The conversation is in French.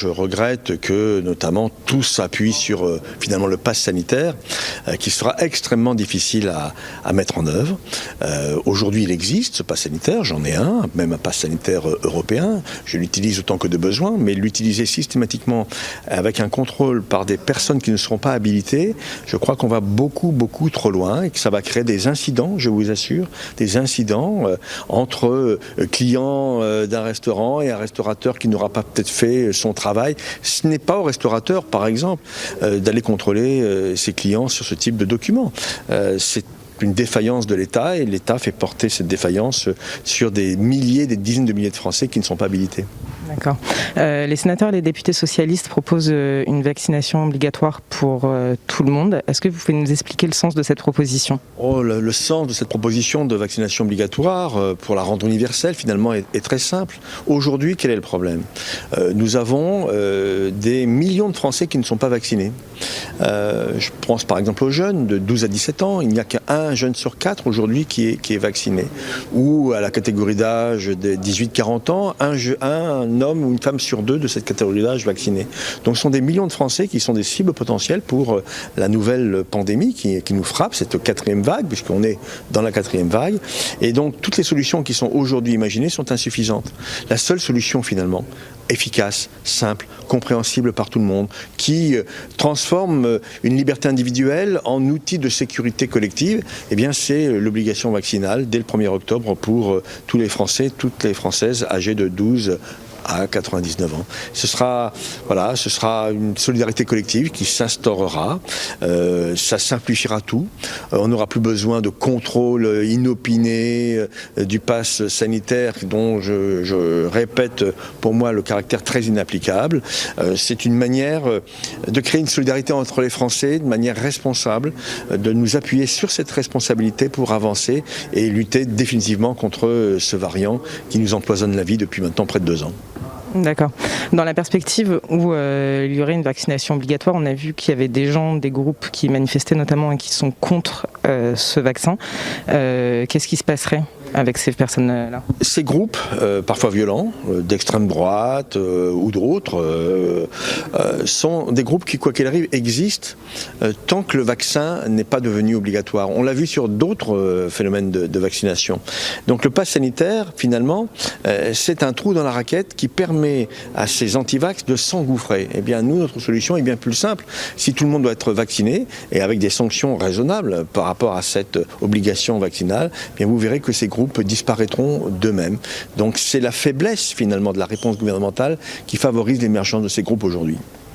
Je regrette que notamment tout s'appuie sur finalement le pass sanitaire qui sera extrêmement difficile à mettre en œuvre. Aujourd'hui il existe ce pass sanitaire, j'en ai un, même un pass sanitaire européen, je l'utilise autant que de besoin, mais l'utiliser systématiquement avec un contrôle par des personnes qui ne seront pas habilitées, je crois qu'on va beaucoup trop loin et que ça va créer des incidents, je vous assure, des incidents entre clients d'un restaurant et un restaurateur qui n'aura pas peut-être fait son travail. Ce n'est pas au restaurateur, par exemple, d'aller contrôler ses clients sur ce type de documents. C'est une défaillance de l'État et l'État fait porter cette défaillance sur des milliers, des dizaines de milliers de Français qui ne sont pas habilités. D'accord. Les sénateurs et les députés socialistes proposent une vaccination obligatoire pour tout le monde. Est-ce que vous pouvez nous expliquer le sens de cette proposition ? Le sens de cette proposition de vaccination obligatoire, pour la rendre universelle, finalement, est très simple. Aujourd'hui, quel est le problème ? Nous avons des millions de Français qui ne sont pas vaccinés. Je pense par exemple aux jeunes de 12 à 17 ans. Il n'y a qu'un jeune sur 4 aujourd'hui qui est vacciné. Ou à la catégorie d'âge de 18-40 ans, un homme ou une femme sur 2 de cette catégorie d'âge vaccinée. Donc ce sont des millions de Français qui sont des cibles potentielles pour la nouvelle pandémie qui nous frappe, cette 4e vague, puisqu'on est dans la 4e vague. Et donc toutes les solutions qui sont aujourd'hui imaginées sont insuffisantes. La seule solution finalement, efficace, simple, compréhensible par tout le monde, qui transforme une liberté individuelle en outil de sécurité collective, eh bien c'est l'obligation vaccinale dès le 1er octobre pour tous les Français, toutes les Françaises âgées de 12 à 99 ans. Ce sera une solidarité collective qui s'instaurera, ça simplifiera tout, on n'aura plus besoin de contrôle inopiné du pass sanitaire dont je répète pour moi le caractère très inapplicable. C'est une manière de créer une solidarité entre les Français de manière responsable, de nous appuyer sur cette responsabilité pour avancer et lutter définitivement contre ce variant qui nous empoisonne la vie depuis maintenant près de 2 ans. D'accord. Dans la perspective où il y aurait une vaccination obligatoire, on a vu qu'il y avait des gens, des groupes qui manifestaient notamment et qui sont contre ce vaccin. Qu'est-ce qui se passerait avec ces personnes-là ? Ces groupes, parfois violents, d'extrême droite ou d'autres, sont des groupes qui, quoi qu'il arrive, existent tant que le vaccin n'est pas devenu obligatoire. On l'a vu sur d'autres phénomènes de vaccination. Donc le pass sanitaire, finalement, c'est un trou dans la raquette qui permet à ces anti-vax de s'engouffrer. Eh bien, nous, notre solution est bien plus simple. Si tout le monde doit être vacciné, et avec des sanctions raisonnables par rapport à cette obligation vaccinale, eh bien, vous verrez que ces groupes disparaîtront d'eux-mêmes. Donc c'est la faiblesse finalement de la réponse gouvernementale qui favorise l'émergence de ces groupes aujourd'hui.